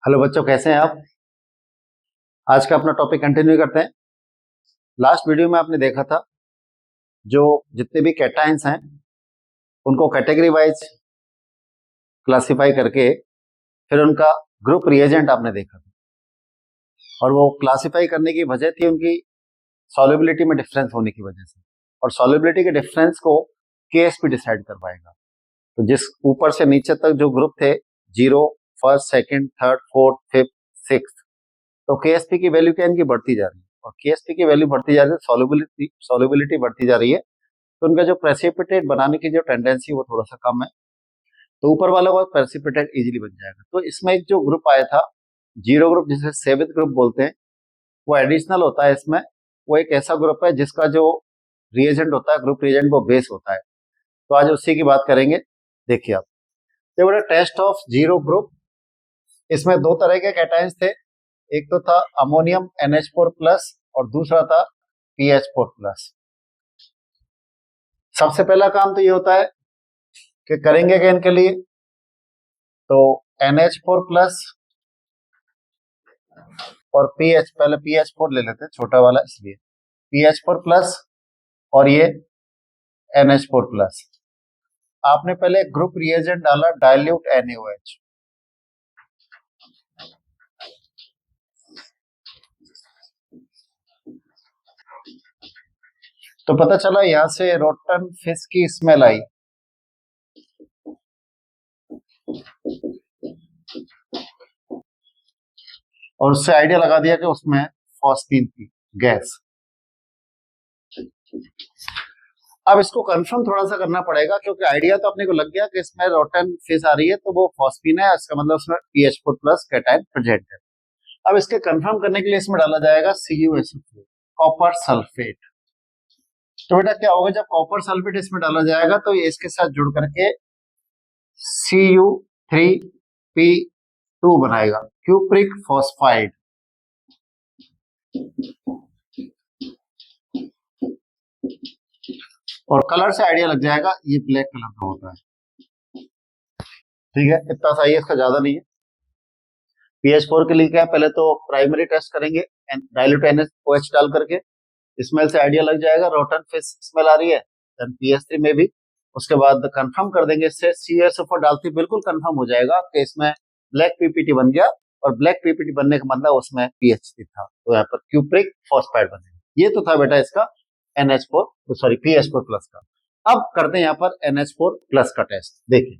Hello बच्चों, कैसे हैं आप। आज का अपना टॉपिक कंटिन्यू करते हैं। लास्ट वीडियो में आपने देखा था जो जितने भी कैटायंस हैं उनको कैटेगरी वाइज क्लासिफाई करके फिर उनका ग्रुप रिएजेंट आपने देखा था, और वो क्लासिफाई करने की वजह थी उनकी सॉल्युबिलिटी में डिफरेंस होने की वजह से, और सॉल्युबिलिटी के डिफरेंस को केएसपी डिसाइड कर पाएगा। तो जिस ऊपर से नीचे तक जो ग्रुप थे, zero, first, second, third, fourth, fifth, six, तो केएसपी की वैल्यू क्या इनकी बढ़ती जा रही है, और केएसपी की वैल्यू बढ़ती जा रही है, सॉल्युबिलिटी बढ़ती जा रही है, तो उनका जो प्रेसिपिटेट बनाने की जो टेंडेंसी वो थोड़ा सा कम है, तो ऊपर वाला वो प्रेसिपिटेट इजीली बन जाएगा। तो इसमें एक जो ग्रुप आया था जीरो ग्रुप, जिसे सेवेंथ ग्रुप बोलते हैं, वो एडिशनल होता है। इसमें वो एक ऐसा ग्रुप है जिसका जो रिएजेंट होता है, ग्रुप रिएजेंट, वो बेस होता है। तो आज उसी की बात करेंगे। देखिए आप, ये बड़ा टेस्ट ऑफ जीरो ग्रुप। इसमें दो तरह के कैटायंस थे, एक तो था अमोनियम NH4 प्लस और दूसरा था PH4 प्लस। सबसे पहला काम तो ये होता है कि करेंगे क्या इनके लिए, तो NH4 प्लस और पीएच, पहले PH4 ले लेते हैं छोटा वाला, इसलिए PH4 प्लस और ये NH4 प्लस। आपने पहले ग्रुप रिएजेंट डाला डाइल्यूट NaOH, तो पता चला यहां से रोटन फिश की स्मेल आई, और उससे आइडिया लगा दिया कि उसमें फॉस्फीन थी गैस। अब इसको कंफर्म थोड़ा सा करना पड़ेगा, क्योंकि आइडिया तो अपने को लग गया कि इसमें रोटन फिश आ रही है तो वो फॉस्फीन है, इसका मतलब उसमें PH4 प्लस कैटायन प्रेजेंट है। अब इसके कंफर्म करने के लिए इसमें डाला जाएगा CuSO4, कॉपर सल्फेट। तो बेटा क्या होगा, जब कॉपर सल्फेट इसमें डाला जाएगा तो ये इसके साथ जुड़ करके Cu3P2 बनाएगा, क्यूप्रिक फॉस्फाइड। और कलर से आइडिया लग जाएगा, ये ब्लैक कलर का होता है। ठीक है, इतना सही है, इसका ज्यादा नहीं है। PH4 के लिए क्या है, पहले तो प्राइमरी टेस्ट करेंगे डाइल्यूट NaOH डाल करके, स्मेल से आइडिया लग जाएगा, रोटन फिश स्मेल आ रही है, देन PH3 में भी। उसके बाद कंफर्म कर देंगे, इससे CuSO4 डालते बिल्कुल कंफर्म हो जाएगा कि इसमें ब्लैक PPT बन गया, और ब्लैक PPT बनने का मतलब उसमें PH3 था, तो यहाँ पर क्यूप्रिक फॉस्फाइड बनेगा। ये तो था बेटा इसका PH4 प्लस का। अब करते हैं यहाँ पर NH4 प्लस का टेस्ट। देखिए,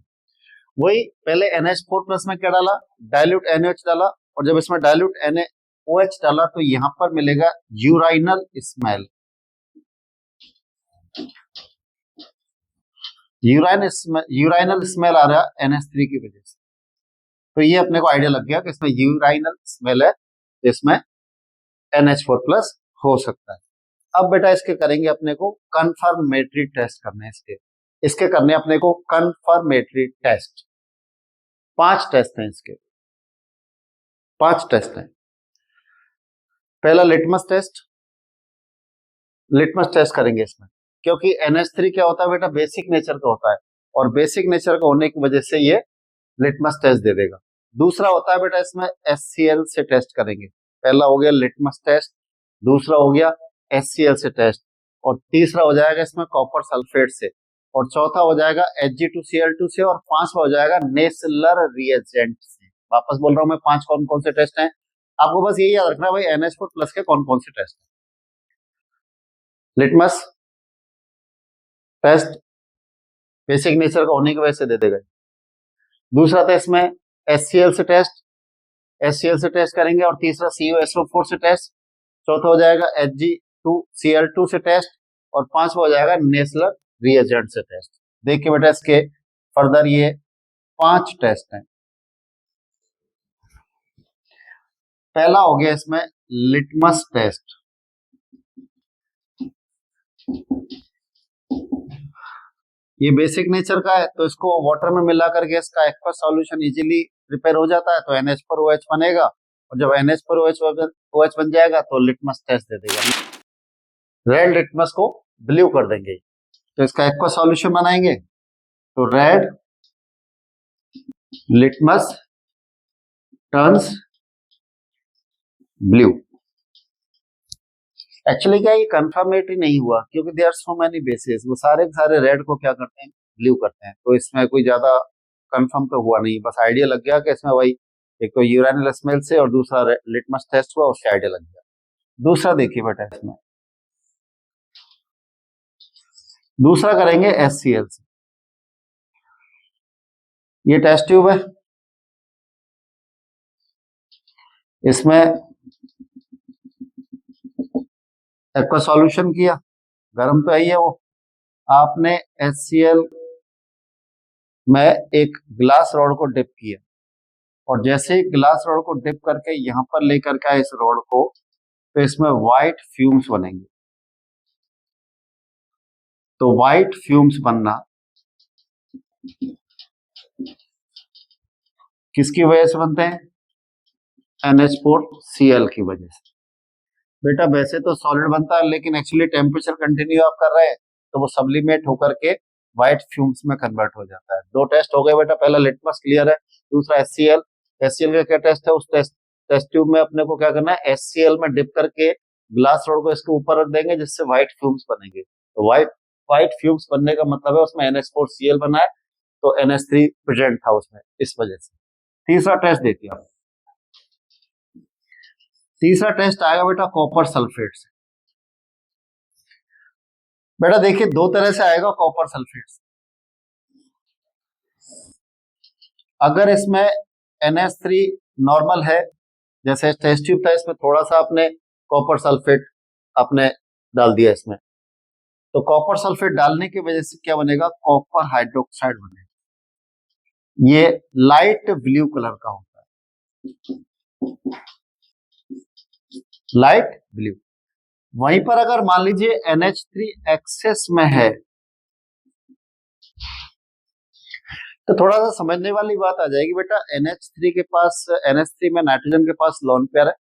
वही पहले NH4 प्लस में क्या डाला, डाइल्यूट NaOH डाला, और जब इसमें डाइल्यूट NaOH डाला तो यहां पर मिलेगा यूराइनल स्मेल। यूराइनल स्मेल आ रहा है NH3 की वजह से, तो ये अपने को आइडिया लग गया कि इसमें यूराइनल स्मेल है, तो इसमें NH4 प्लस हो सकता है। अब बेटा इसके करेंगे अपने को कंफर्मेटरी टेस्ट करने हैं, इसके करने अपने को कंफर्मेटरी टेस्ट। 5 टेस्ट हैं इसके, 5 टेस्ट हैं। पहला लिटमस टेस्ट करेंगे इसमें, क्योंकि NH3 क्या होता है बेटा, बेसिक नेचर का होता है, और बेसिक नेचर का होने की वजह से ये लिटमस टेस्ट दे देगा। दूसरा होता है बेटा, इसमें HCl से टेस्ट करेंगे। पहला हो गया लिटमस टेस्ट, दूसरा हो गया HCl से टेस्ट, और तीसरा हो जाएगा इसमें कॉपर सल्फेट से, और चौथा हो जाएगा Hg2Cl2 से, और पांचवा हो जाएगा नेसलर रिएजेंट से। वापस बोल रहा हूं मैं, 5 कौन कौन से टेस्ट हैं, आपको बस यही याद रखना भाई, NH4 प्लस के कौन कौन से टेस्ट हैं। लिटमस टेस्ट बेसिक नेचर का होने की वजह से दे देगा। दूसरा था इसमें HCl से टेस्ट करेंगे, और तीसरा CuSO4 से टेस्ट, चौथा हो जाएगा Hg2Cl2 से टेस्ट, और पांचवा हो जाएगा नेसलर रिएजेंट से टेस्ट। देखिए बेटा, इसके फर्दर ये 5 टेस्ट हैं। पहला हो गया इसमें लिटमस टेस्ट। ये बेसिक नेचर का है, तो इसको वाटर में मिला करके इसका एक्वा सॉल्यूशन इजीली प्रिपेयर हो जाता है, तो NH4OH बनेगा, और जब NH4OH बन जाएगा तो लिटमस टेस्ट दे देगा। रेड लिटमस को ब्लू कर देंगे, तो इसका एक्वा सॉल्यूशन बनाएंगे, तो red litmus turns blue. Actually क्या ये कंफर्मेटरी नहीं हुआ क्योंकि there are so many basis, वो सारे के सारे रेड को क्या करते हैं, ब्लू करते हैं, तो इसमें कोई ज्यादा कंफर्म तो हुआ नहीं, बस आइडिया लग गया कि इसमें भाई एक तो यूरानिल स्मेल से और दूसरा लिटमस टेस्ट हुआ, उससे आइडिया लग गया। दूसरा देखिए बेटा, इसमें दूसरा करेंगे HCl से। ये टेस्ट ट्यूब है, इसमें एक्वा सॉल्यूशन किया, गर्म तो है ही है वो, आपने HCl में एक ग्लास रॉड को डिप किया और जैसे ही ग्लास रॉड को डिप करके यहां पर लेकर के इस रॉड को, तो इसमें व्हाइट फ्यूम्स बनेंगे। तो व्हाइट फ्यूम्स बनना किसकी वजह से बनते हैं, NH4Cl की वजह से। बेटा वैसे तो सॉलिड बनता है लेकिन एक्चुअली टेम्परेचर कंटिन्यू आप कर रहे हैं तो वो सब्लिमेट होकर के व्हाइट फ्यूम्स में कन्वर्ट हो जाता है। दो टेस्ट हो गए बेटा, पहला लिटमस क्लियर है, दूसरा HCl। HCl का क्या टेस्ट है, उस टेस्ट ट्यूब में अपने को क्या करना है, HCl में डिप करके ग्लास रोड को इसके ऊपर रख देंगे जिससे व्हाइट फ्यूम्स बनेंगे। तो व्हाइट व्हाइट फ्यूम्स बनने का मतलब है उसमें NH4Cl बना है, तो NH3 प्रेजेंट था उसमें, इस वजह से। तीसरा टेस्ट देखिए आप, तीसरा टेस्ट आएगा बेटा कॉपर सल्फेट से। बेटा देखिए दो तरह से आएगा कॉपर सल्फेट से। अगर इसमें NH3 नॉर्मल है, जैसे टेस्ट ट्यूब था इसमें थोड़ा सा आपने कॉपर सल्फेट आपने डाल दिया इसमें, तो कॉपर सल्फेट डालने की वजह से क्या बनेगा, कॉपर हाइड्रोक्साइड बनेगा। ये लाइट ब्लू कलर का होता है, लाइट ब्लू। वहीं पर अगर मान लीजिए NH3 एक्सेस में है, तो थोड़ा सा समझने वाली बात आ जाएगी बेटा। NH3 के पास, NH3 में नाइट्रोजन के पास लोन पेयर है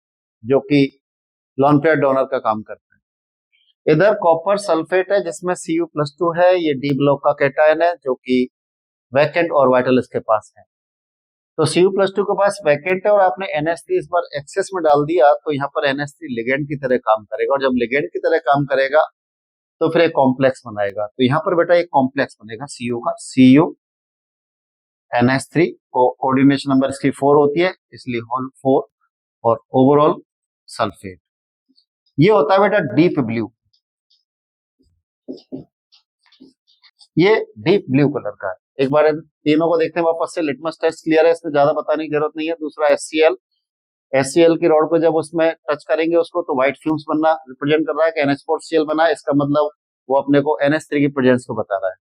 जो कि लोन पेयर डोनर का काम करता है। इधर कॉपर सल्फेट है जिसमें Cu+2 है, ये डी ब्लॉक का कैटायन है जो कि वैकेंट और वाइटल इसके पास है। तो Cu+2 के पास वैकेंट है और आपने NH3 इस बार एक्सेस में डाल दिया, तो यहाँ पर NH3 लिगेंड की तरह काम करेगा, और जब लिगेंड की तरह काम करेगा तो फिर एक कॉम्प्लेक्स बनाएगा। तो यहाँ पर बेटा एक कॉम्प्लेक्स बनेगा Cu का, Cu NH3 को कोऑर्डिनेशन नंबर इसकी 4 होती है इसलिए होल 4 और ओवरऑल सल्फेट। ये होता है बेटा डीप ब्लू, ये डीप ब्लू कलर का है। एक बार इन तीनों को देखते हैं वापस से। लिटमस टेस्ट क्लियर है, इसमें ज्यादा बताने की जरूरत नहीं है। दूसरा HCl की रॉड को जब उसमें टच करेंगे उसको, तो व्हाइट फ्यूम्स बनना रिप्रेजेंट कर रहा है कि NH4Cl बना है, इसका मतलब वो अपने को NH3 की प्रेजेंस को बता रहा है।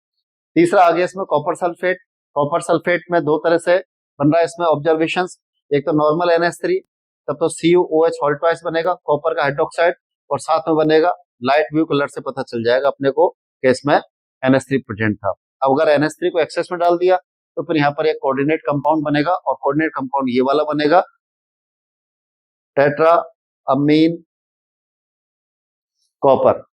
तीसरा आगे इसमें कॉपर सल्फेट। कॉपर सल्फेट में दो तरह से बन रहा है इसमें ऑब्जर्वेशन, एक तो नॉर्मल NH3, तब तो CuOH होल ट्वाइस बनेगा कॉपर का हाइड्रोक्साइड, और साथ में बनेगा लाइट ब्लू कलर से पता चल जाएगा अपने को कि इसमें NH3 प्रेजेंट था। अब अगर NH3 को एक्सेस में डाल दिया तो फिर यहाँ पर एक कोऑर्डिनेट कंपाउंड बनेगा, और कोऑर्डिनेट कंपाउंड ये वाला बनेगा, tetra amine copper.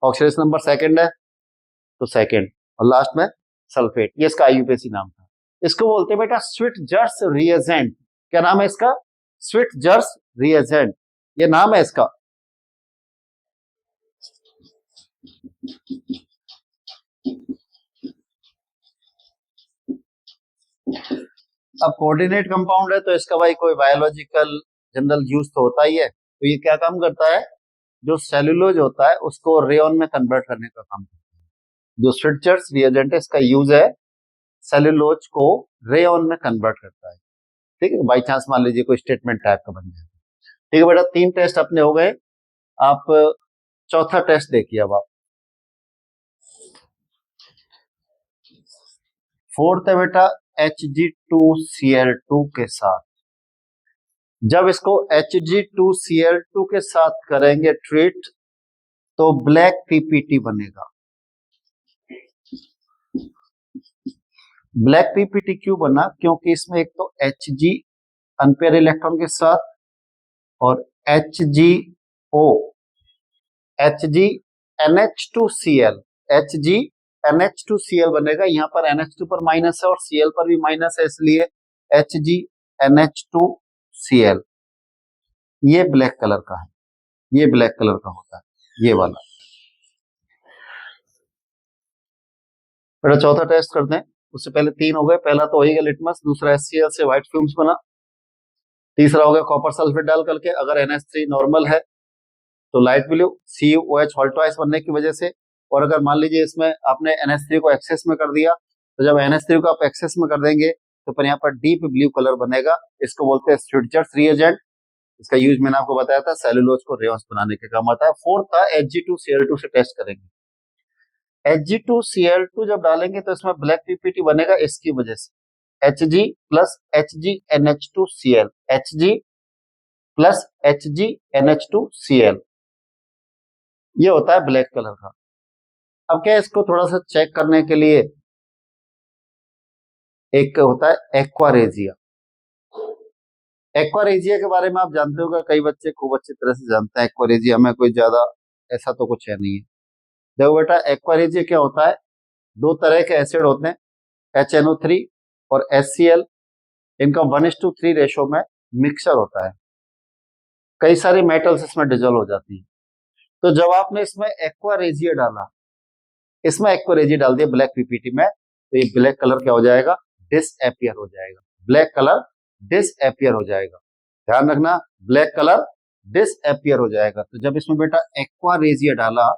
Oxidation number second है तो सेकंड, और लास्ट में सल्फेट। ये इसका IUPAC नाम था। इसको बोलते हैं बेटा स्विट्जर्स रिएजेंट। क्या नाम है इसका, स्विट्जर्स रिएजेंट, ये नाम है इसका। अब कोऑर्डिनेट कंपाउंड है तो इसका भाई कोई बायोलॉजिकल जनरल यूज तो होता ही है। तो ये क्या काम करता है, जो सेलुलोज होता है उसको रेयन में कन्वर्ट करने का काम करता है। जो स्विट्जर्स रिएजेंट है इसका यूज है सेलुलोज को रेयन में कन्वर्ट करता है। ठीक है, बाई चांस मान लीजिए कोई स्टेटमेंट टाइप का बन जाए। ठीक है बेटा, 3 टेस्ट अपने हो गए। आप चौथा टेस्ट देखिए अब आप। फोर्थ है बेटा Hg2Cl2 के साथ। जब इसको Hg2Cl2 के साथ करेंगे ट्रीट तो ब्लैक PPT बनेगा। ब्लैक PPT क्यों बना, क्योंकि इसमें एक तो Hg अनपेयर इलेक्ट्रॉन के साथ और HgO HgNH2Cl HgNH2Cl बनेगा। यहाँ पर NH2 पर माइनस है और Cl पर भी माइनस है, इसलिए HgNH2 Cl, ये ब्लैक कलर का है, ये ब्लैक कलर का होता है, ये वाला। बेटा चौथा टेस्ट करते हैं, उससे पहले तीन हो गए। पहला तो हो ही गया लिटमस, दूसरा HCl से व्हाइट फ्यूम्स बना, तीसरा हो गया कॉपर सल्फेट डाल करके अगर NH3 नॉर्मल है तो लाइट ब्लू CuOH हॉल्टवाइस बनने की वजह से। और अगर मान लीजिए इसमें आपने NH3 को एक्सेस में कर दिया, तो जब NH3 को आप एक्सेस में कर देंगे तो फिर यहाँ पर डीप ब्लू कलर बनेगा। इसको बोलते हैं स्विट्जर्स रिएजेंट। इसका यूज मैंने आपको बताया था, सेलुलोज को रेयॉन्स बनाने के काम आता है। फोर्थ था Hg2Cl2 से टेस्ट करेंगे। Hg2Cl2 जब डालेंगे तो इसमें ब्लैक पीपीटी बनेगा इसकी वजह से, Hg plus HgNH2Cl, Hg plus HgNH2Cl, ये होता है ब्लैक कलर का। अब क्या है, इसको थोड़ा सा चेक करने के लिए एक होता है एक्वारेजिया। एक्वारेजिया के बारे में आप जानते होगा, कई बच्चे खूब अच्छी तरह से जानते हैं। एक्वारेजिया में कोई ज्यादा ऐसा तो कुछ है नहीं है। देखो बेटा, एक्वारेजिया क्या होता है, दो तरह के एसिड होते हैं, HNO3 और HCl। इनका 1:3 रेशो में मिक्सचर होता है, कई सारी मेटल्स इसमें डिजोल्व हो जाती है। तो जब आपने इसमें एक्वारेजिया डाला, इसमें एक्वारेजिया डाल दिया ब्लैक पीपीटी में, तो ये ब्लैक कलर क्या हो जाएगा, डिसअपियर हो जाएगा। ब्लैक कलर डिसअपियर हो जाएगा, ध्यान रखना, ब्लैक कलर डिसअपियर हो जाएगा। तो जब इसमें बेटा एक्वारेजिया डाला,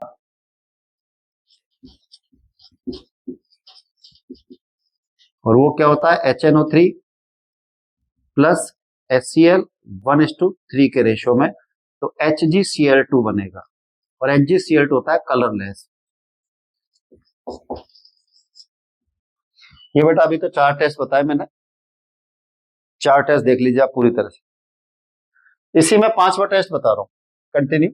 और वो क्या होता है HNO3 प्लस HCl 1:3 के रेशो में, तो HgCl2 बनेगा। और HgCl2 होता है कलरलेस। ये बेटा अभी तो चार टेस्ट बताए मैंने, चार टेस्ट देख लीजिए आप पूरी तरह से। इसी में पांचवा टेस्ट बता रहा हूं, कंटिन्यू।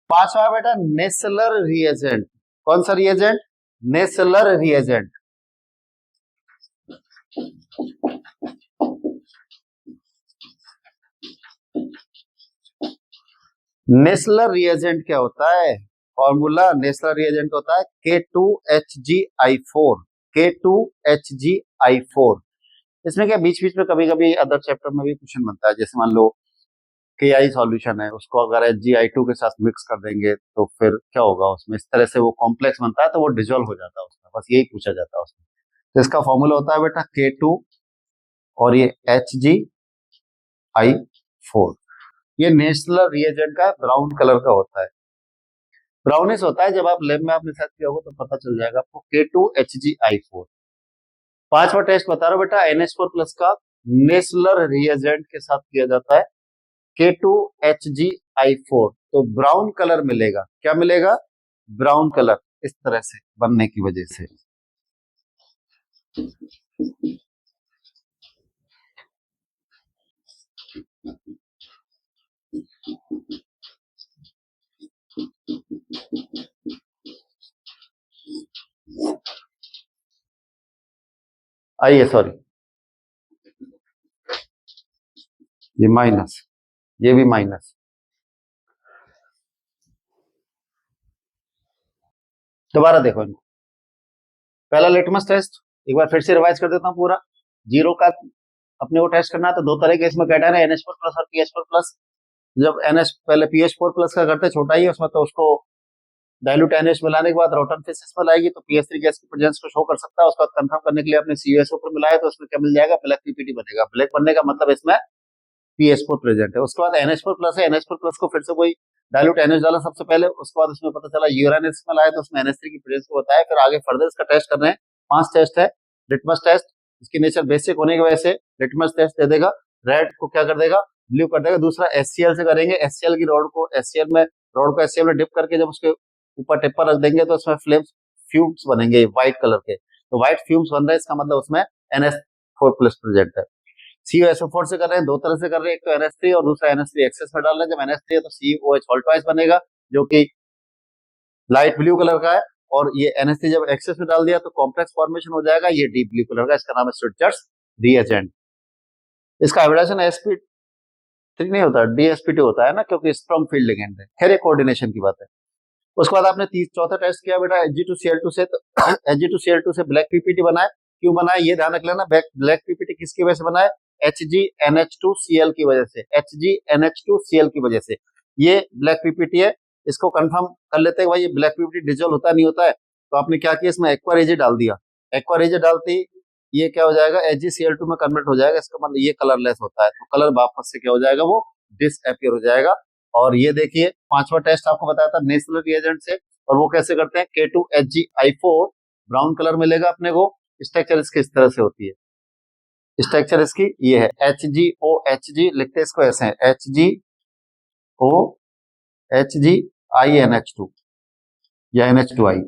पांचवा बेटा नेसलर रिएजेंट। कौन सा रिएजेंट, नेसलर रिएजेंट। नेसलर रिएजेंट क्या होता है, फॉर्मूला नेसलर रिएजेंट होता है K2HgI4, K2HgI4। इसमें क्या बीच बीच में कभी कभी अदर चैप्टर में भी क्वेश्चन बनता है, जैसे मान लो KI सॉल्यूशन है, उसको अगर HgI2 के साथ मिक्स कर देंगे तो फिर क्या होगा उसमें, इस तरह से वो कॉम्प्लेक्स बनता है तो वो डिजोल्व हो जाता है उसमें, बस यही पूछा जाता है उसमें। तो इसका फॉर्मूला होता है बेटा K2 और ये HgI4। ये नेशनल रिएजेंट का ब्राउन कलर का होता है, ब्राउनिश होता है। जब आप लैब में आपने साथ किया होगा तो पता चल जाएगा आपको, K2HgI4। पांचवा टेस्ट बता रहा हूं बेटा, NH4 प्लस का नेसलर रिएजेंट के साथ किया जाता है K2HgI4, तो ब्राउन कलर मिलेगा। क्या मिलेगा, ब्राउन कलर, इस तरह से बनने की वजह से। आइए, सॉरी, ये माइनस, ये भी माइनस। दोबारा देखो इनको, पहला लिटमस टेस्ट एक बार फिर से रिवाइज कर देता हूं पूरा। जीरो का अपने को टेस्ट करना है, तो दो तरह के इसमें कैटायन है, NH4 प्लस और PH4 प्लस। जब NH पहले PH4 प्लस का करते छोटा ही है उसमें, तो उसको डाइल्यूट NH मिलाने के बाद रोटन फेस इसमें लाएगी तो PS3 गैस की प्रेजेंस को शो कर सकता है। उसके बाद कंफर्म करने के लिए अपने CuSO पर मिलाया तो उसमें क्या मिल जाएगा, ब्लैक पीपीटी बनेगा। ब्लैक बनने का मतलब इसमें PS4 प्रेजेंट है। उसके बाद NH4 प्लस है, NH4 प्लस को फिर से कोई डाइल्यूट NH डाला सबसे पहले, उसके बाद उसमें पता चला यूरेन इसमें लाया तो उसमें NH3 की प्रेजेंस को बताया। फिर आगे फर्दर इसका टेस्ट कर रहे हैं, 5 टेस्ट है। लिटमस टेस्ट, इसकी नेचर बेसिक होने की वजह से लिटमस टेस्ट दे देगा, रेड को क्या कर देगा, ब्लू कर देगा। दूसरा HCl से करेंगे, HCl की रॉड को HCl में, रॉड को HCl में डिप करके जब उसके ऊपर टिप्पर रख देंगे तो उसमें फ्लेम्स फ्यूम्स बनेंगे व्हाइट कलर के। तो व्हाइट फ्यूम्स बन रहे हैं, इसका मतलब उसमें NH4 प्लस प्रेजेंट है। CuSO4 से कर रहे हैं, दो तरह से कर रहे हैं, एक तो NH3 और दूसरा NH3 एक्सेस में डाल रहे हैं। जब NH3 है तो CuOH हॉल्टवाइस बनेगा जो कि लाइट ब्लू कलर का है, और ये NH3 जब एक्सेस में डाल दिया तो कॉम्प्लेक्स फॉर्मेशन हो जाएगा, ये डीप ब्लू कलर का, इसका नाम है स्विट्जर्स रिएजेंट। इसका हाइब्रिडाइजेशन sp3 नहीं होता, DsP2 होता है ना, क्योंकि स्ट्रॉन्ग फील्ड लिगेंड है। खैर ये कोऑर्डिनेशन की बात है। उसके बाद आपने चौथा टेस्ट किया बेटा Hg2Cl2 से, तो Hg2Cl2 से ब्लैक पीपीटी बनाए। क्यों बनाए ये ध्यान रख लेना, ब्लैक पीपीटी किसकी वजह से बनाए, HgNH2Cl की वजह से, HgNH2Cl की वजह से ये ब्लैक पीपीटी है। इसको कंफर्म कर लेते हैं भाई ये ब्लैक पीपीटी डिजोल्व होता है नहीं होता है। तो आपने क्या किया, इसमें एक्वा Ag डाल दिया, एक्वा Ag डालते ही ये क्या हो जाएगा, HgCl2 में कन्वर्ट हो जाएगा। इसका मतलब ये कलरलेस होता है, तो कलर वापस से क्या हो जाएगा, वो डिसअपियर हो जाएगा। और ये देखिए पांचवा टेस्ट आपको बताया था नेचुरल रिएजेंट से, और वो कैसे करते हैं, K2HgI4 ब्राउन कलर मिलेगा अपने को। स्ट्रक्चर इसकी इस तरह से होती है, स्ट्रक्चर इसकी ये है HgOHg, लिखते हैं इसको ऐसे हैं HgOHgINH2 या NH2I,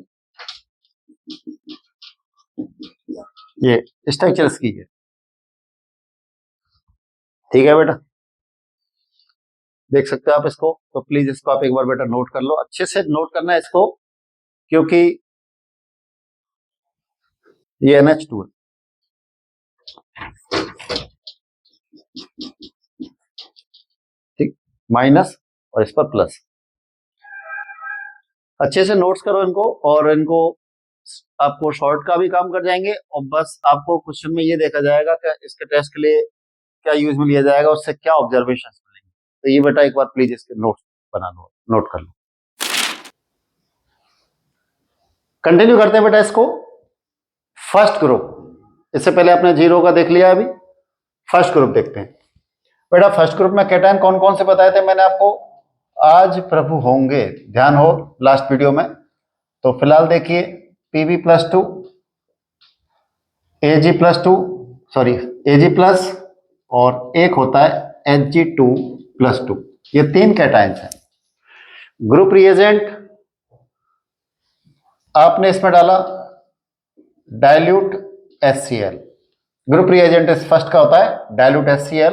ये स्ट्रक्चर इसकी है। ठीक है बेटा, देख सकते हो आप इसको, तो प्लीज इसको आप एक बार बेटा नोट कर लो, अच्छे से नोट करना है इसको, क्योंकि ये NH2 है। ठीक, माइनस और इस पर प्लस। अच्छे से नोट्स करो इनको, और इनको आपको शॉर्ट का भी काम कर जाएंगे, और बस आपको क्वेश्चन में ये देखा जाएगा कि इसके टेस्ट के लिए क्या यूज में लिया जाएगा, उससे क्या ऑब्जर्वेशन मिलेंगे। तो ये बेटा एक बार प्लीज इसके नोट्स बना लो, नोट कर लो। कंटिन्यू करते हैं बेटा इसको। फर्स्ट ग्रुप, इससे पहले आपने जीरो का देख लिया, अभी फर्स्ट ग्रुप देखते हैं बेटा। फर्स्ट ग्रुप में कैटायन कौन कौन से बताए थे मैंने आपको, आज प्रभु होंगे, ध्यान हो लास्ट वीडियो में। तो फिलहाल देखिए Pb+2, Ag+2, सॉरी Ag+, और एक होता है Hg2+2, ये तीन कैटायंस हैं। ग्रुप रिएजेंट आपने इसमें डाला डाइल्यूट HCl, ग्रुप रिएजेंट इस फर्स्ट का होता है डाइल्यूट HCl।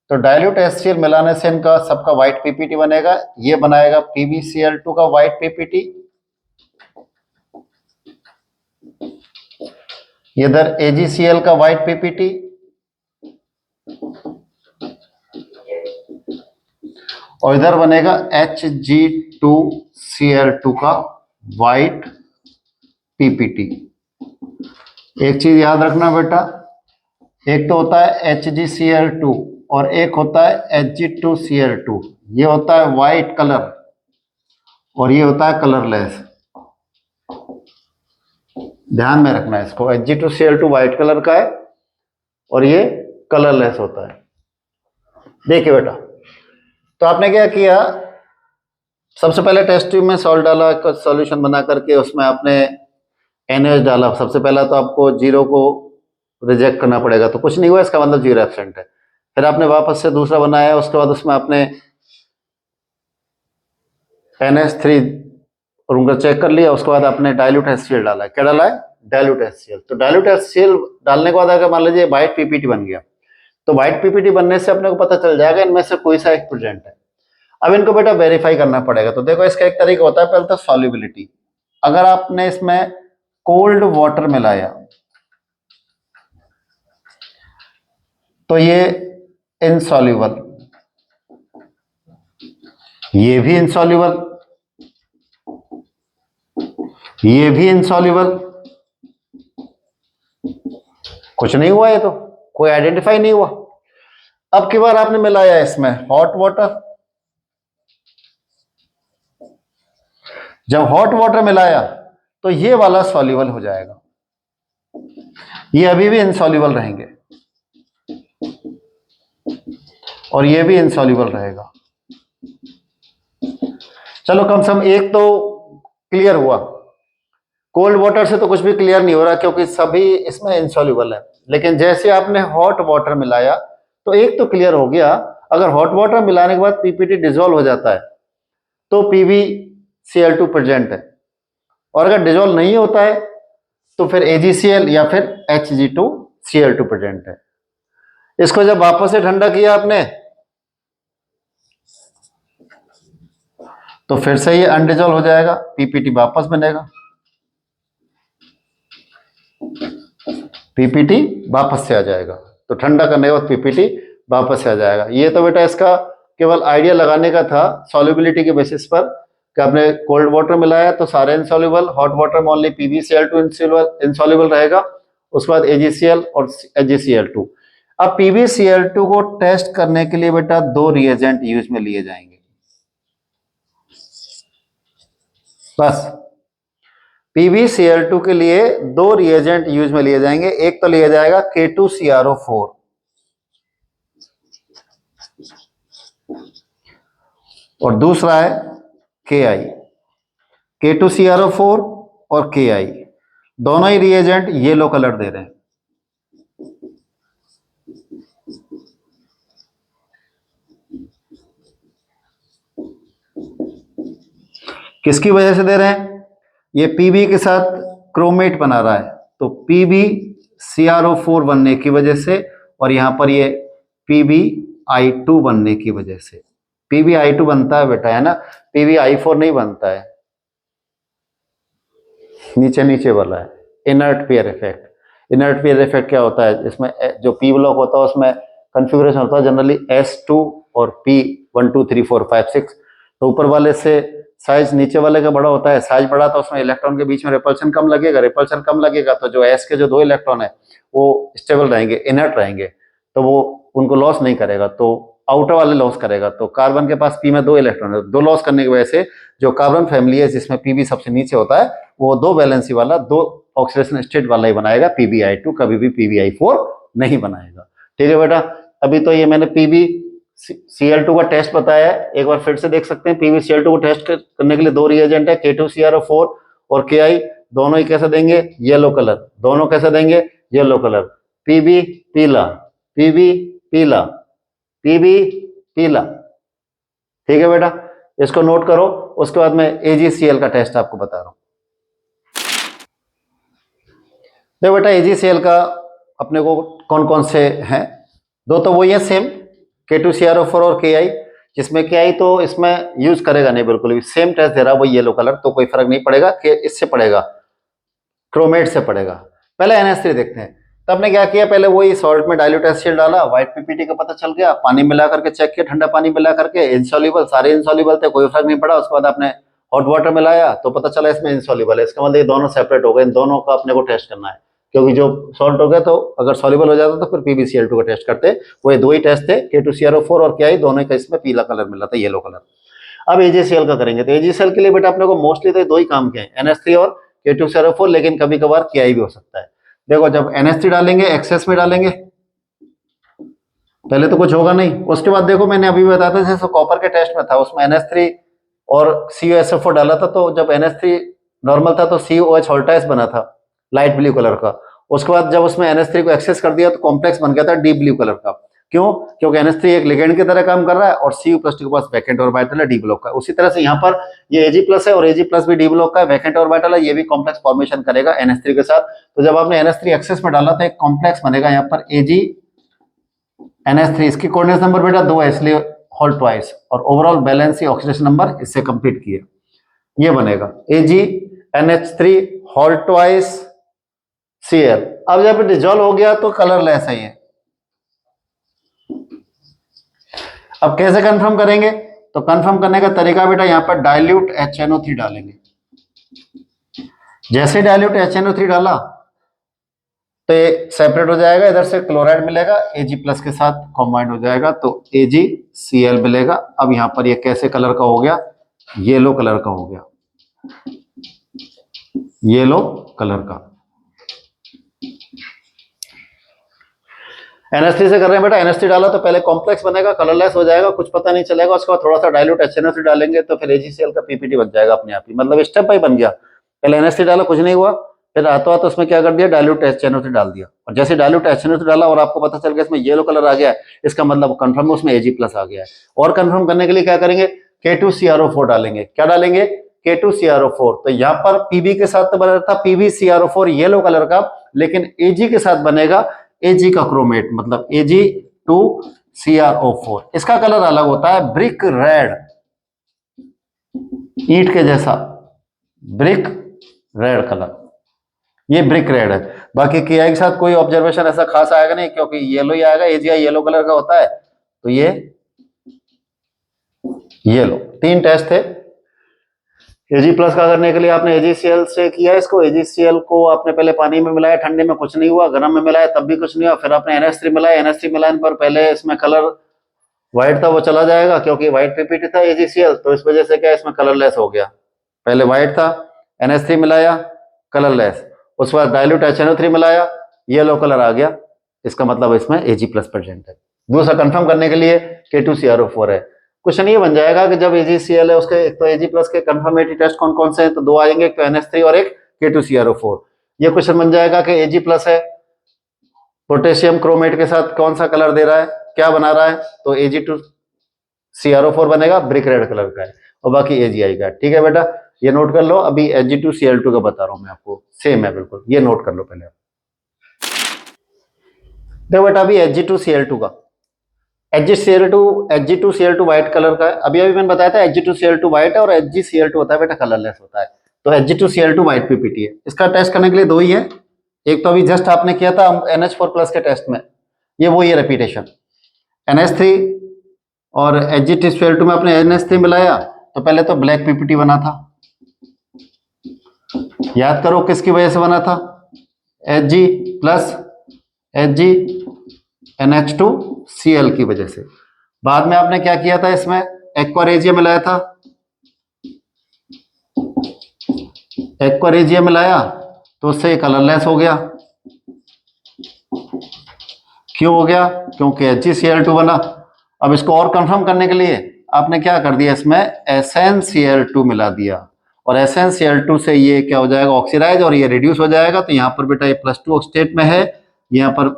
तो डाइल्यूट HCl मिलाने से इनका सबका व्हाइट पीपीटी बनेगा, ये बनाएगा PbCl2 का व्हाइट पीपीटी, इधर AgCl का व्हाइट पीपीटी, और इधर बनेगा Hg2Cl2 का व्हाइट पीपीटी। एक चीज याद रखना बेटा, एक तो होता है HgCl2 और एक होता है Hg2Cl2, ये होता है व्हाइट कलर और ये होता है कलरलेस। ध्यान में रखना है इसको, Hg2Cl2 व्हाइट कलर का है और ये कलरलेस होता है। देखिए बेटा, तो आपने क्या किया, सबसे पहले टेस्ट ट्यूब में सॉल्ट डाला, सॉल्यूशन बना करके उसमें आपने NaOH डाला। सबसे पहला तो आपको जीरो को रिजेक्ट करना पड़ेगा, तो कुछ नहीं हुआ, इसका मतलब जीरो एब्सेंट है। फिर आपने वापस से दूसरा बनाया, उसके बाद उसमें आपने NH3 और उनका चेक कर लिया। उसके बाद आपने डाइल्यूट HCl डाला। क्या डाला है, डाइल्यूट HCl। तो डाइल्यूट HCl डालने के बाद अगर मान लीजिए व्हाइट पीपीटी बन गया, तो व्हाइट पीपीटी बनने से अपने को पता चल जाएगा इनमें से कोई सा एक प्रेजेंट है। अब इनको बेटा वेरीफाई करना पड़ेगा। तो देखो इसका एक तरीका होता है, पहले तो सॉल्युबिलिटी। अगर आपने इसमें कोल्ड वाटर मिलाया तो ये इनसॉल्युबल, ये भी इनसॉल्युबल, ये भी इनसॉल्युबल, कुछ नहीं हुआ, ये तो कोई आइडेंटिफाई नहीं हुआ। अब की बार आपने मिलाया इसमें हॉट वाटर, जब हॉट वाटर मिलाया तो ये वाला सॉल्युबल हो जाएगा, ये अभी भी इनसॉल्युबल रहेंगे और ये भी इनसॉल्युबल रहेगा। चलो कम से कम एक तो क्लियर हुआ। कोल्ड वाटर से तो कुछ भी क्लियर नहीं हो रहा क्योंकि सभी इसमें इनसॉल्युबल है, लेकिन जैसे आपने हॉट वाटर मिलाया तो एक तो क्लियर हो गया। अगर हॉट वाटर मिलाने के बाद पीपीटी डिसॉल्व हो जाता है तो PbCl2 प्रेजेंट है, और अगर डिसॉल्व नहीं होता है तो फिर AgCl या फिर Hg2Cl2 प्रेजेंट है। इसको जब वापस से ठंडा किया आपने तो फिर से ये अनडिसॉल्व हो जाएगा, पीपीटी वापस बनेगा, पीपीटी वापस से आ जाएगा। तो ठंडा करने के बाद पीपीटी वापस से आ जाएगा। ये तो बेटा इसका केवल आइडिया लगाने का था सॉल्युबिलिटी के बेसिस पर, कि आपने कोल्ड वाटर मिलाया तो सारे इनसॉल्युबल, हॉट वाटर में ओनली PbCl2 इनसॉल्युबल रहेगा, उसके बाद AgCl और AgCl2। अब PbCl2 को टेस्ट करने के लिए बेटा दो रिएजेंट यूज में लिए जाएंगे बस। PbCl2 के लिए दो रिएजेंट यूज में लिए जाएंगे, एक तो लिया जाएगा K2CrO4 और दूसरा है Ki। K2CrO4 और Ki दोनों ही रिएजेंट येलो कलर दे रहे हैं। किसकी वजह से दे रहे हैं? ये Pb के साथ क्रोमेट बना रहा है तो PbCrO4 बनने की वजह से, और यहां पर ये PbI2 बनने की वजह से। PbI2 बनता है बेटा, है ना, PbI4 नहीं बनता है, नीचे नीचे वाला है। Inert pair effect. Inert pair effect क्या होता है? इसमें जो पी ब्लॉक होता है उसमें कन्फिग्रेशन होता है जनरली S2 और P1 2 3 4 5 6। तो ऊपर वाले से साइज नीचे वाले का बड़ा होता है, साइज बड़ा तो उसमें इलेक्ट्रॉन के बीच में रिपल्शन कम लगेगा, रिपल्शन कम लगेगा तो जो S के जो दो इलेक्ट्रॉन है वो स्टेबल रहेंगे, इनर्ट रहेंगे, तो वो उनको लॉस नहीं करेगा, तो आउटर वाले लॉस करेगा। तो कार्बन के पास P में दो इलेक्ट्रॉन है, दो लॉस करने की वजह से जो कार्बन फैमिली है जिसमें Pb सबसे नीचे होता है वो दो वैलेंसी वाला, दो ऑक्सीडेशन स्टेट वाला ही बनाएगा, PbI2, कभी भी PbI4 नहीं बनाएगा। ठीक है बेटा, अभी तो ये मैंने PbCl2 का टेस्ट बताया है, एक बार फिर से देख सकते हैं। PbCl2 को टेस्ट करने के लिए दो रिएजेंट है, K2CrO4 और Ki, दोनों ही कैसे देंगे? Yellow colour. दोनों कैसे देंगे? Yellow colour. Pb पीला, Pb पीला, Pb पीला। ठीक है बेटा, इसको नोट करो। उसके बाद मैं AgCl का टेस्ट आपको बता रहा हूं। देखो बेटा, AgCl का अपने को कौन कौन से हैं? दो तो वही है सेम, K2CrO4 और Ki, जिसमें Ki तो इसमें यूज करेगा नहीं, बिल्कुल भी सेम टेस्ट दे रहा है वो येलो कलर, तो कोई फर्क नहीं पड़ेगा कि इससे पड़ेगा, क्रोमेट से पड़ेगा। पहले NH3 देखते हैं। तो आपने क्या किया, पहले वही सॉल्ट में डाइल्यूट HCl डाला, व्हाइट PPT का पता चल गया, पानी मिला करके चेक किया, ठंडा पानी मिला करके इनसॉल्युबल, सारे इनसॉल्युबल थे, कोई फर्क नहीं पड़ा। उसके बाद आपने हॉट वाटर मिलाया तो पता चला इसमें इनसॉल्युबल है, इसका मतलब ये दोनों सेपरेट हो गए, इन दोनों का अपने को टेस्ट करना है, क्योंकि जो सॉल्ट हो गया तो अगर सॉल्युबल हो जाता तो फिर PbCl2 का टेस्ट करते। वो ये दो ही टेस्ट थे, K2CrO4 और Ki, दोनों का इसमें पीला कलर मिला था, येलो कलर। अब AgCl का करेंगे, तो AgCl के लिए बेटा अपने को मोस्टली तो दो ही काम के हैं, NH3 और K2CrO4, लेकिन कभी कभार Ki भी हो सकता है। देखो, जब NH3 डालेंगे एक्सेस में डालेंगे, पहले तो कुछ होगा नहीं, उसके बाद देखो मैंने अभी बताया था जैसे कॉपर के टेस्ट में था, उसमें NH3 और CuSO4 डाला था, तो जब NH3 नॉर्मल था तो COH होल्टाइस बना था लाइट ब्लू कलर का। उसके बाद जब उसमें NH3 को एक्सेस कर दिया तो कॉम्प्लेक्स बन गया था डीप ब्लू कलर का। क्यों? क्योंकि NH3 एक लिगेंड की तरह काम कर रहा है और Cu+ के पास वैकेंट ऑर्बिटल है, डी ब्लॉक का। उसी तरह से यहाँ पर ये Ag+ है और Ag+ भी डी ब्लॉक का है, वैकेंट ऑर्बिटल है, ये भी कॉम्प्लेक्स फॉर्मेशन करेगा NH3 के साथ। तो जब आपने NH3 एक्सेस में डाला तो एक कॉम्प्लेक्स बनेगा यहाँ पर AgNH3, इसकी कोऑर्डिनेट नंबर बेटा 2 है इसलिए होल ट्वाइस, और ओवरऑल बैलेंस ऑक्सीडेशन नंबर इससे कंप्लीट किए, ये बनेगा AgNH3 होल ट्वाइस Cl। अब जब डिजोल्व हो गया तो कलरलेस है ये। अब कैसे कंफर्म करेंगे? तो कंफर्म करने का तरीका बेटा, यहां पर डाइल्यूट HNO3 डालेंगे। जैसे डाइल्यूट HNO3 डाला तो ये सेपरेट हो जाएगा, इधर से क्लोराइड मिलेगा, Ag+ के साथ कॉम्बाइंड हो जाएगा तो AgCl मिलेगा। अब यहां पर ये कैसे कलर का हो गया? येलो कलर का हो गया, येलो कलर का। NH3 से कर रहे हैं बेटा, NH3 डाला तो पहले कॉम्प्लेक्स बनेगा, कलरलेस हो जाएगा, कुछ पता नहीं चलेगा। उसके बाद थोड़ा सा डाइल्यूट HNO3 डालेंगे तो फिर AgCl का PPT बन जाएगा अपने आप ही, मतलब स्टेप बाय बन गया। पहले NH3 डाला, कुछ नहीं हुआ, फिर हाथों हाथ उसमें क्या कर दिया, डाइल्यूट HNO3 डाल दिया, और जैसे डाइल्यूट HNO3 डाला और आपको पता चल गया इसमें येलो कलर आ गया, इसका मतलब कंफर्म उसमें Ag+ आ गया है। और कंफर्म करने के लिए क्या करेंगे, K2CrO4 डालेंगे। क्या डालेंगे? K2CrO4। तो यहाँ पर Pb के साथ तो बना था PbCrO4 येलो कलर का, लेकिन Ag के साथ बनेगा Ag का क्रोमेट, मतलब Ag2CrO4। इसका कलर अलग होता है, ब्रिक रेड, ईंट के जैसा ब्रिक रेड कलर, ये ब्रिक रेड है। बाकी Ki के साथ कोई ऑब्जर्वेशन ऐसा खास आएगा नहीं, क्योंकि येलो ही आएगा, AgI येलो कलर का होता है, तो ये येलो। तीन टेस्ट थे, एजी प्लस का करने के लिए आपने एजीसीएल से किया इसको, एजीसीएल को आपने पहले पानी में मिलाया, ठंडे में कुछ नहीं हुआ, गर्म में मिलाया तब भी कुछ नहीं हुआ, फिर आपने NH3 मिलाया, NH3 मिलाने पर पहले इसमें कलर व्हाइट था वो चला जाएगा क्योंकि व्हाइट पीपीटी था एजीसीएल, तो इस वजह से क्या इसमें कलरलेस हो गया। पहले व्हाइट था, NH3 मिलाया, कलरलेस, उसके बाद डाइल्यूट HNO3 मिलाया, येलो कलर आ गया, इसका मतलब इसमें Ag प्लस प्रेजेंट है। दूसरा कंफर्म करने के लिए K2CrO4 है। क्वेश्चन ये बन जाएगा कि जब AgCl है उसके एक तो Ag प्लस के कंफर्मेटरी टेस्ट कौन कौन से हैं, तो दो आएंगे, एक तो NH3 और एक K2CrO4। ये क्वेश्चन बन जाएगा कि Ag प्लस है, पोटेशियम क्रोमेट के साथ कौन सा कलर दे रहा है, क्या बना रहा है, तो Ag2CrO4 बनेगा, ब्रिक रेड कलर का है, और बाकी AgI का। ठीक है बेटा, ये नोट कर लो। अभी Ag2Cl2 का बता रहा हूं मैं आपको, सेम है बिल्कुल, ये नोट कर लो पहले। देखो बेटा अभी Ag2Cl2 का, Ag2Cl2 व्हाइट कलर का है। अभी मैंने बताया था Ag2Cl2 व्हाइट है और Ag2Cl2 होता है बेटा कलरलेस होता है। तो Ag2Cl2 व्हाइट पीपीटी है। इसका टेस्ट करने के लिए दो ही है, एक तो अभी जस्ट आपने किया था NH4 प्लस के टेस्ट में, ये वो ये रिपीटेशन। NH3 और Ag2Cl2 में आपने NH3 मिलाया तो पहले तो ब्लैक पीपीटी बना था, याद करो किसकी वजह से बना था, Ag प्लस AgNH2Cl की वजह से। बाद में आपने क्या किया था, इसमें एक्वा रेजिया मिलाया था, एक्वा रेजिया मिलाया तो उससे कलरलेस हो गया। क्यों हो गया, क्योंकि HgCl2 बना। अब इसको और कंफर्म करने के लिए आपने क्या कर दिया, इसमें SnCl2 मिला दिया, और SnCl2 से ये क्या हो जाएगा, ऑक्सीडाइज, और ये रिड्यूस हो जाएगा। तो यहाँ पर बेटा ये +2 स्टेट में है, यहाँ पर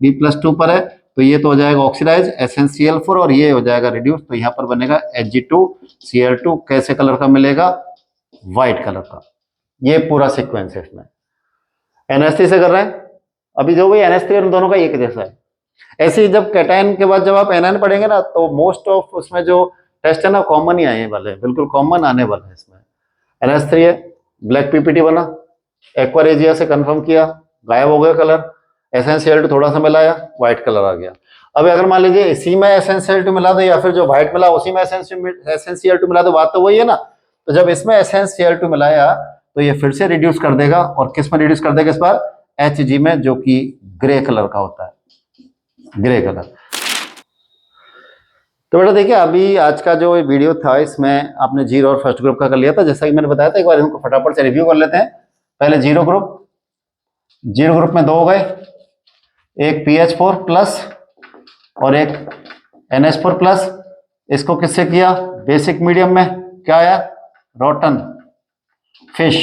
B+2 पर है, तो ये तो हो जाएगा ऑक्सीडाइज SnCl4, और ये हो जाएगा रिड्यूस, तो यहाँ पर बनेगा Ag2Cl2। कैसे कलर का मिलेगा, व्हाइट कलर का। ये पूरा सीक्वेंस है। इसमें NH3 से कर रहे हैं, अभी जो भी NH3 और दोनों का एक जैसा है। ऐसे ही जब कैटायन के बाद जब आप एनायन पढ़ेंगे ना, तो मोस्ट ऑफ उसमें जो टेस्ट है ना कॉमन ही आने वाले हैं, बिल्कुल कॉमन आने वाले हैं। इसमें NH3 है, ब्लैक पीपीटी बना, एक्वा रेजिया से कंफर्म किया, गायब हो गया कलर, SnCl2 थोड़ा सा मिलाया, व्हाइट कलर आ गया। अब अगर मान लीजिए इसी में SnCl2 मिला दो, या फिर जो व्हाइट मिला उसी में SnCl2 मिला दो, बात तो वही है ना। तो जब इसमें SnCl2 मिलाया तो ये फिर से रिड्यूस कर देगा, और किस में रिड्यूस कर देगा इस बार, Hg में, जो कि ग्रे कलर का होता है, ग्रे कलर। तो बेटा देखिए अभी आज का जो वीडियो था इसमें आपने जीरो और फर्स्ट ग्रुप का कर लिया था, जैसा कि मैंने बताया था। एक बार इनको फटाफट से रिव्यू कर लेते हैं। पहले जीरो ग्रुप में दो हो गए, एक PH4 प्लस और एक NH4 प्लस। इसको किससे किया, बेसिक मीडियम में, क्या आया, रोटन फिश।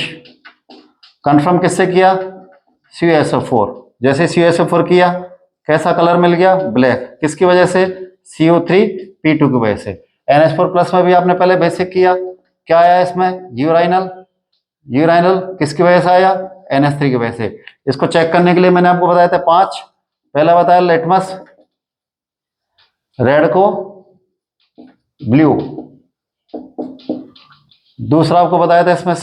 कंफर्म किससे किया, CuSO4। जैसे CuSO4 किया, कैसा कलर मिल गया, ब्लैक। किसकी वजह से, CO3P2 की वजह से। NH4 प्लस में भी आपने पहले बेसिक किया, क्या आया इसमें, यूराइनल किसकी वजह से आया, NH3 की वजह से। इसको चेक करने के लिए मैंने आपको बताया था 5। पहला बताया लिटमस, रेड को ब्लू। दूसरा आपको बताया था इसमें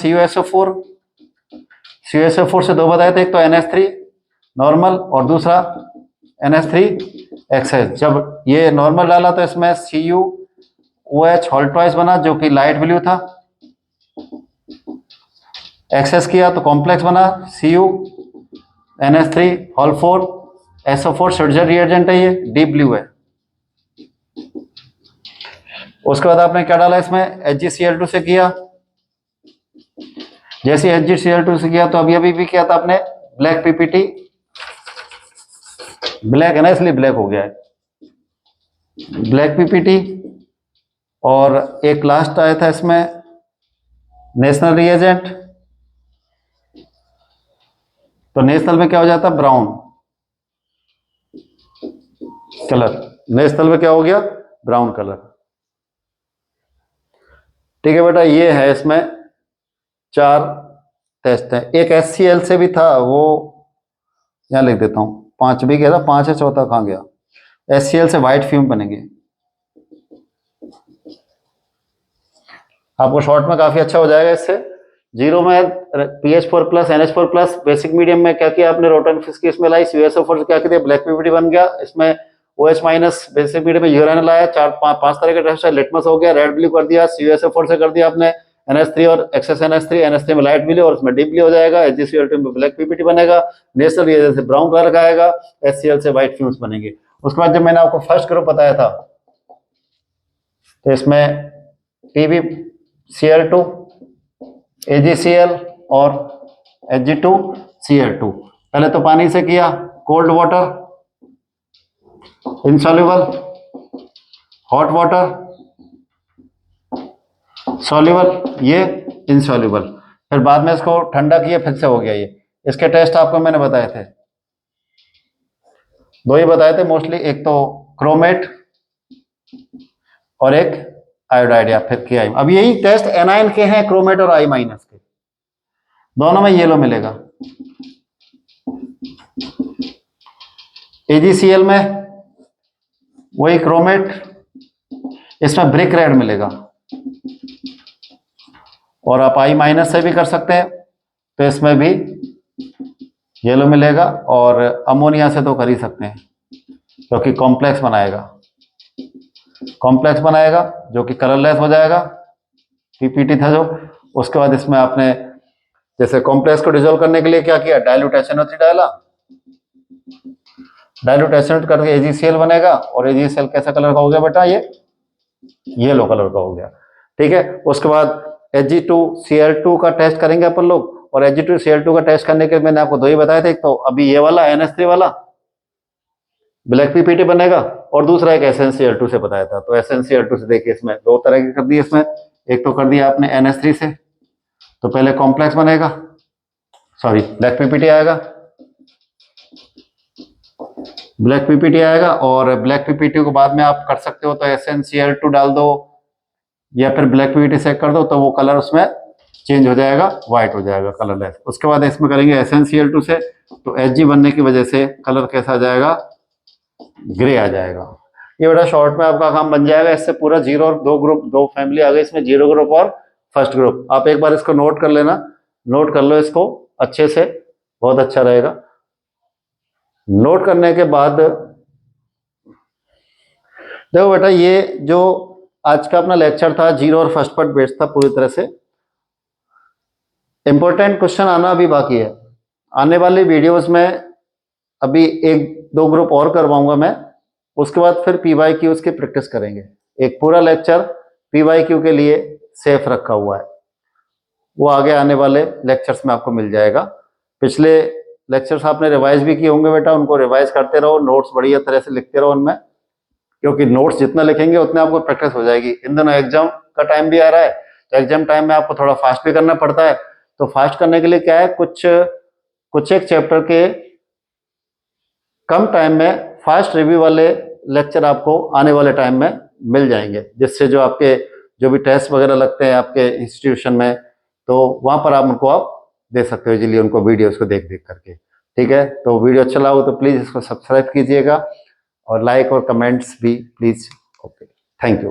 CuSO4 से दो बताए थे, एक तो NH3 नॉर्मल और दूसरा NH3 जब ये नॉर्मल डाला तो इसमें CuOH होल ट्वाइस बना, जो कि लाइट ब्लू था। एक्सेस किया तो कॉम्प्लेक्स बना, CuNH3 होल 4 SO4 सर्जर रिएजेंट है, ये डीप ब्लू है। उसके बाद आपने क्या डाला इसमें, HgCl2 से किया। जैसे HgCl2 से किया तो अभी भी किया था आपने, ब्लैक पीपीटी, ब्लैक है ना इसलिए ब्लैक हो गया है, ब्लैक पीपीटी। और एक लास्ट आया था इसमें नेशनल रिएजेंट, तो नेशनल में क्या हो जाता, ब्राउन कलर। नेशनल में क्या हो गया, ब्राउन कलर। ठीक है बेटा, ये है इसमें 4 टेस्ट है। एक HCl से भी था, वो यहां लिख देता हूं, 5 भी गया था, 5 है, चौथा कहां गया। HCl से व्हाइट फ्यूम बनेंगे, आपको शॉर्ट में काफी अच्छा हो जाएगा इससे। जीरो में PH4 plus NH4 plus, basic medium में क्या किया आपने, रोटन फिश की इसमें लाई, CuSO4 से क्या किया, ब्लैक पीपीटी बन गया। इसमें OH माइनस, बेसिक मीडियम में यूरेनल आया। 4-5 तरह के टेस्ट है, लिटमस हो गया, रेड ब्लू कर दिया, CuSO4 से कर दिया आपने NH3 और एक्सेस NH3 में लाइट ब्लू और उसमें डीप ब्लू हो जाएगा, HgCl2 में ब्लैक पीपीटी बनेगा, नेचुरल रिएजेंट से ब्राउन कलर का आएगा, HCl से व्हाइट फ्यूम्स बनेंगे। उसके बाद जब मैंने आपको फर्स्ट ग्रुप बताया था तो इसमें PbCl2, AgCl और Hg2Cl2। पहले तो पानी से किया, cold water insoluble, hot water soluble, ये इनसॉल्युबल। फिर बाद में इसको ठंडा किया, फिर से हो गया ये। इसके टेस्ट आपको मैंने बताए थे, दो ही बताए थे मोस्टली, एक तो क्रोमेट और एक आयोडाइड या फिर के आई। अब यही टेस्ट एनायन के हैं, क्रोमेट और आई माइनस के, दोनों में येलो मिलेगा। AgCl में वही क्रोमेट, इसमें ब्रिक रेड मिलेगा। और आप आई माइनस से भी कर सकते हैं तो इसमें भी येलो मिलेगा, और अमोनिया से तो कर ही सकते हैं क्योंकि कॉम्प्लेक्स बनाएगा जो कि कलरलेस हो जाएगा, पीपीटी था जो। उसके बाद इसमें आपने जैसे कॉम्प्लेक्स को डिसॉल्व करने के लिए क्या किया, डाइल्यूट SnO3 डाला, डाइल्यूट SnO3 करके AgCl बनेगा, और AgCl कैसा कलर का हो गया बेटा, ये येलो कलर का हो गया। ठीक है, उसके बाद Hg2Cl2 का टेस्ट करेंगे अपन लोग, और Hg2Cl2 का टेस्ट करने के मैंने आपको दो ही बताए थे, एक तो अभी ये वाला NH3 वाला ब्लैक पीपीटी बनेगा, और दूसरा एक SnCl2 से बताया था। तो SnCl2 से देखिए इसमें दो तरह के कर दिए, इसमें एक तो कर दिया आपने NH3 से, तो पहले कॉम्प्लेक्स बनेगा, सॉरी ब्लैक पीपीटी आएगा, और ब्लैक पीपीटी को बाद में आप कर सकते हो तो SnCl2 डाल दो या फिर ब्लैक पीपीटी से कर दो, तो वो कलर उसमें चेंज हो जाएगा, व्हाइट हो जाएगा, कलरलेस। उसके बाद इसमें करेंगे SnCl2 से, तो Hg बनने की वजह से कलर कैसा आ जाएगा, ग्रे आ जाएगा। ये बड़ा शॉर्ट में आपका काम बन जाएगा। इससे पूरा जीरो और दो ग्रुप, दो फैमिली आ गई इसमें, जीरो ग्रुप और फर्स्ट ग्रुप। आप एक बार इसको नोट कर लेना, नोट कर लो इसको अच्छे से, बहुत अच्छा रहेगा। नोट करने के बाद देखो बेटा, ये जो आज का अपना लेक्चर था, जीरो और फर्स्ट पार्ट बेस्ड था पूरी तरह से। इंपॉर्टेंट क्वेश्चन आना अभी बाकी है। आने वाली वीडियोस में अभी एक दो ग्रुप और करवाऊंगा मैं, उसके बाद फिर PYQ की प्रैक्टिस करेंगे। एक पूरा लेक्चर PYQ के लिए सेफ रखा हुआ है, वो आगे आने वाले लेक्चर्स में आपको मिल जाएगा। पिछले लेक्चर्स आपने रिवाइज भी किए होंगे बेटा, उनको रिवाइज करते रहो, नोट्स बढ़िया तरह से लिखते रहो उनमें, क्योंकि नोट्स जितना लिखेंगे उतने आपको प्रैक्टिस हो जाएगी। इन दोनों एग्जाम का टाइम भी आ रहा है, तो एग्जाम टाइम में आपको थोड़ा फास्ट भी करना पड़ता है। तो फास्ट करने के लिए क्या है, कुछ एक चैप्टर के कम टाइम में फास्ट रिव्यू वाले लेक्चर आपको आने वाले टाइम में मिल जाएंगे, जिससे जो आपके जो भी टेस्ट वगैरह लगते हैं आपके इंस्टीट्यूशन में, तो वहां पर आप उनको आप दे सकते हो इजीली, उनको वीडियोस को देख देख करके। ठीक है, तो वीडियो अच्छा लगा तो प्लीज इसको सब्सक्राइब कीजिएगा, और लाइक और कमेंट्स भी प्लीज। Okay, thank you.